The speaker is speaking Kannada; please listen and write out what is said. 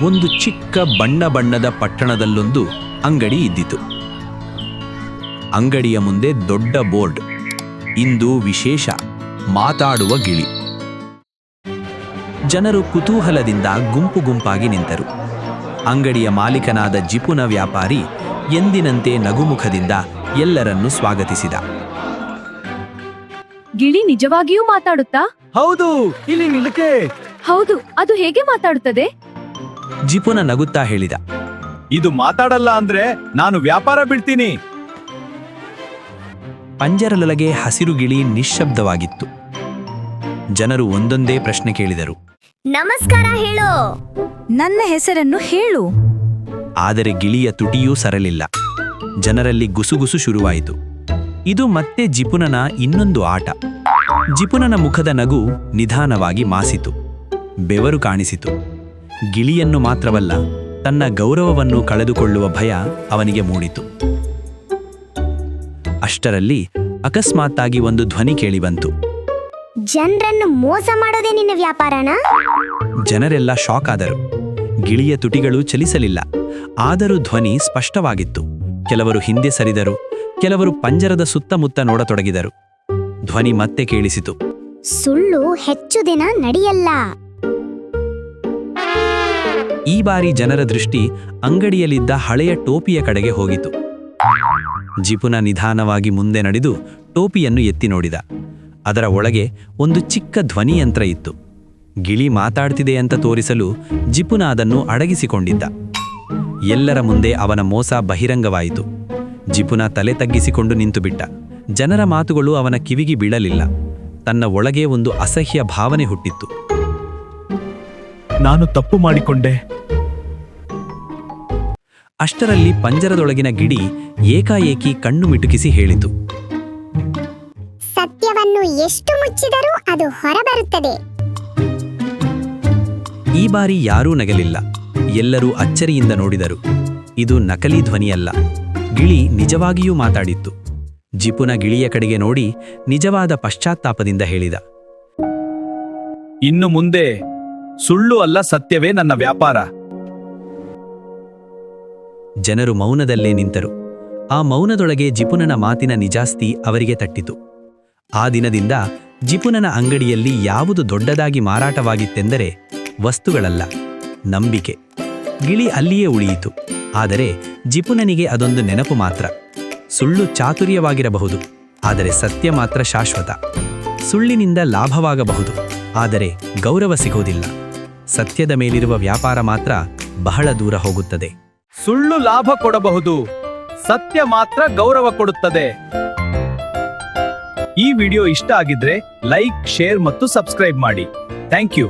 ಒಂದು ಚಿಕ್ಕ ಬಣ್ಣದ ಪಟ್ಟಣದಲ್ಲೊಂದು ಅಂಗಡಿ ಇದ್ದಿತು. ಅಂಗಡಿಯ ಮುಂದೆ ದೊಡ್ಡ ಬೋರ್ಡ್, ಇಂದು ವಿಶೇಷ ಮಾತಾಡುವ ಗಿಳಿ. ಜನರು ಕುತೂಹಲದಿಂದ ಗುಂಪಾಗಿ ನಿಂತರು. ಅಂಗಡಿಯ ಮಾಲೀಕನಾದ ಜಿಪುನ ವ್ಯಾಪಾರಿ ಎಂದಿನಂತೆ ನಗುಮುಖದಿಂದ ಎಲ್ಲರನ್ನೂ ಸ್ವಾಗತಿಸಿದ. ಗಿಳಿ ನಿಜವಾಗಿಯೂ ಮಾತಾಡುತ್ತಾ? ಹೌದು, ಇಲ್ಲಿ ನಿಲ್ಲಕ್ಕೆ. ಹೌದು, ಅದು ಹೇಗೆ ಮಾತಾಡುತ್ತದೆ? ಜಿಪುನ ನಗುತ್ತಾ ಹೇಳಿದ. ಇದು ಮಾತಾಡಲ್ಲ ಅಂದ್ರೆ ನಾನು ವ್ಯಾಪಾರ ಬಿಡ್ತೀನಿ. ಪಂಜರದೊಳಗೆ ಹಸಿರು ಗಿಳಿ ನಿಶ್ಶಬ್ದವಾಗಿತ್ತು. ಜನರು ಒಂದೊಂದೇ ಪ್ರಶ್ನೆ ಕೇಳಿದರು. ನಮಸ್ಕಾರ ಹೇಳು. ನನ್ನ ಹೆಸರನ್ನು ಹೇಳು. ಆದರೆ ಗಿಳಿಯ ತುಟಿಯೂ ಸರಲಿಲ್ಲ. ಜನರಲ್ಲಿ ಗುಸುಗುಸು ಶುರುವಾಯಿತು. ಇದು ಮತ್ತೆ ಜಿಪುನನ ಇನ್ನೊಂದು ಆಟ. ಜಿಪುನನ ಮುಖದ ನಗು ನಿಧಾನವಾಗಿ ಮಾಸಿತು. ಬೆವರು ಕಾಣಿಸಿತು. ಗಿಳಿಯನ್ನು ಮಾತ್ರವಲ್ಲ, ತನ್ನ ಗೌರವವನ್ನು ಕಳೆದುಕೊಳ್ಳುವ ಭಯ ಅವನಿಗೆ ಮೂಡಿತು. ಅಷ್ಟರಲ್ಲಿ ಅಕಸ್ಮಾತ್ತಾಗಿ ಒಂದು ಧ್ವನಿ ಕೇಳಿಬಂತು. ಜನರನ್ನು ಮೋಸ ಮಾಡೋದೇ ನಿನ್ನ ವ್ಯಾಪಾರನ? ಜನರೆಲ್ಲ ಶಾಕ್ ಆದರು. ಗಿಳಿಯ ತುಟಿಗಳು ಚಲಿಸಲಿಲ್ಲ. ಆದರೂ ಧ್ವನಿ ಸ್ಪಷ್ಟವಾಗಿತ್ತು. ಕೆಲವರು ಹಿಂದೆ ಸರಿದರು, ಕೆಲವರು ಪಂಜರದ ಸುತ್ತಮುತ್ತ ನೋಡತೊಡಗಿದರು. ಧ್ವನಿ ಮತ್ತೆ ಕೇಳಿಸಿತು. ಸುಳ್ಳು ಹೆಚ್ಚು ದಿನ ನಡೆಯಲ್ಲ. ಈ ಬಾರಿ ಜನರ ದೃಷ್ಟಿ ಅಂಗಡಿಯಲ್ಲಿದ್ದ ಹಳೆಯ ಟೋಪಿಯ ಕಡೆಗೆ ಹೋಗಿತು. ಜಿಪುನ ನಿಧಾನವಾಗಿ ಮುಂದೆ ನಡೆದು ಟೋಪಿಯನ್ನು ಎತ್ತಿ ನೋಡಿದ. ಅದರ ಒಳಗೆ ಒಂದು ಚಿಕ್ಕ ಧ್ವನಿಯಂತ್ರ ಇತ್ತು. ಗಿಳಿ ಮಾತಾಡ್ತಿದೆ ಅಂತ ತೋರಿಸಲು ಜಿಪುನ ಅದನ್ನು ಅಡಗಿಸಿಕೊಂಡಿದ್ದ. ಎಲ್ಲರ ಮುಂದೆ ಅವನ ಮೋಸ ಬಹಿರಂಗವಾಯಿತು. ಜಿಪುನ ತಲೆ ತಗ್ಗಿಸಿಕೊಂಡು ನಿಂತುಬಿಟ್ಟ. ಜನರ ಮಾತುಗಳು ಅವನ ಕಿವಿಗೆ ಬೀಳಲಿಲ್ಲ. ತನ್ನ ಒಳಗೆ ಒಂದು ಅಸಹ್ಯ ಭಾವನೆ ಹುಟ್ಟಿತ್ತು. ನಾನು ತಪ್ಪು ಮಾಡಿಕೊಂಡೆ. ಅಷ್ಟರಲ್ಲಿ ಪಂಜರದೊಳಗಿನ ಗಿಳಿ ಏಕಾಏಕಿ ಕಣ್ಣು ಮಿಟುಕಿಸಿ ಹೇಳಿತು. ಸತ್ಯವನ್ನು ಎಷ್ಟು ಮುಚ್ಚಿದರೂ ಅದು ಹೊರಬರುತ್ತದೆ. ಈ ಬಾರಿ ಯಾರೂ ನಗಲಿಲ್ಲ. ಎಲ್ಲರೂ ಅಚ್ಚರಿಯಿಂದ ನೋಡಿದರು. ಇದು ನಕಲಿ ಧ್ವನಿಯಲ್ಲ, ಗಿಳಿ ನಿಜವಾಗಿಯೂ ಮಾತಾಡಿತ್ತು. ಜಿಪುನ ಗಿಳಿಯ ಕಡೆಗೆ ನೋಡಿ ನಿಜವಾದ ಪಶ್ಚಾತ್ತಾಪದಿಂದ ಹೇಳಿದ. ಇನ್ನು ಮುಂದೆ ಸುಳ್ಳು ಅಲ್ಲ, ಸತ್ಯವೇ ನನ್ನ ವ್ಯಾಪಾರ. ಜನರು ಮೌನದಲ್ಲೇ ನಿಂತರು. ಆ ಮೌನದೊಳಗೆ ಜಿಪುನನ ಮಾತಿನ ನಿಜಾಸ್ತಿ ಅವರಿಗೆ ತಟ್ಟಿತು. ಆ ದಿನದಿಂದ ಜಿಪುನನ ಅಂಗಡಿಯಲ್ಲಿ ಯಾವುದು ದೊಡ್ಡದಾಗಿ ಮಾರಾಟವಾಗಿತ್ತೆಂದರೆ ವಸ್ತುಗಳಲ್ಲ, ನಂಬಿಕೆ. ಗಿಳಿ ಅಲ್ಲಿಯೇ ಉಳಿಯಿತು. ಆದರೆ ಜಿಪುನನಿಗೆ ಅದೊಂದು ನೆನಪು ಮಾತ್ರ. ಸುಳ್ಳು ಚಾತುರ್ಯವಾಗಿರಬಹುದು, ಆದರೆ ಸತ್ಯ ಮಾತ್ರ ಶಾಶ್ವತ. ಸುಳ್ಳಿನಿಂದ ಲಾಭವಾಗಬಹುದು, ಆದರೆ ಗೌರವ ಸಿಗುವುದಿಲ್ಲ. ಸತ್ಯದ ಮೇಲಿರುವ ವ್ಯಾಪಾರ ಮಾತ್ರ ಬಹಳ ದೂರ ಹೋಗುತ್ತದೆ. ಸುಳ್ಳು ಲಾಭ ಕೊಡಬಹುದು, ಸತ್ಯ ಮಾತ್ರ ಗೌರವ ಕೊಡುತ್ತದೆ. ಈ ವಿಡಿಯೋ ಇಷ್ಟ ಆಗಿದ್ರೆ ಲೈಕ್, ಶೇರ್ ಮತ್ತು ಸಬ್ಸ್ಕ್ರೈಬ್ ಮಾಡಿ. Thank you.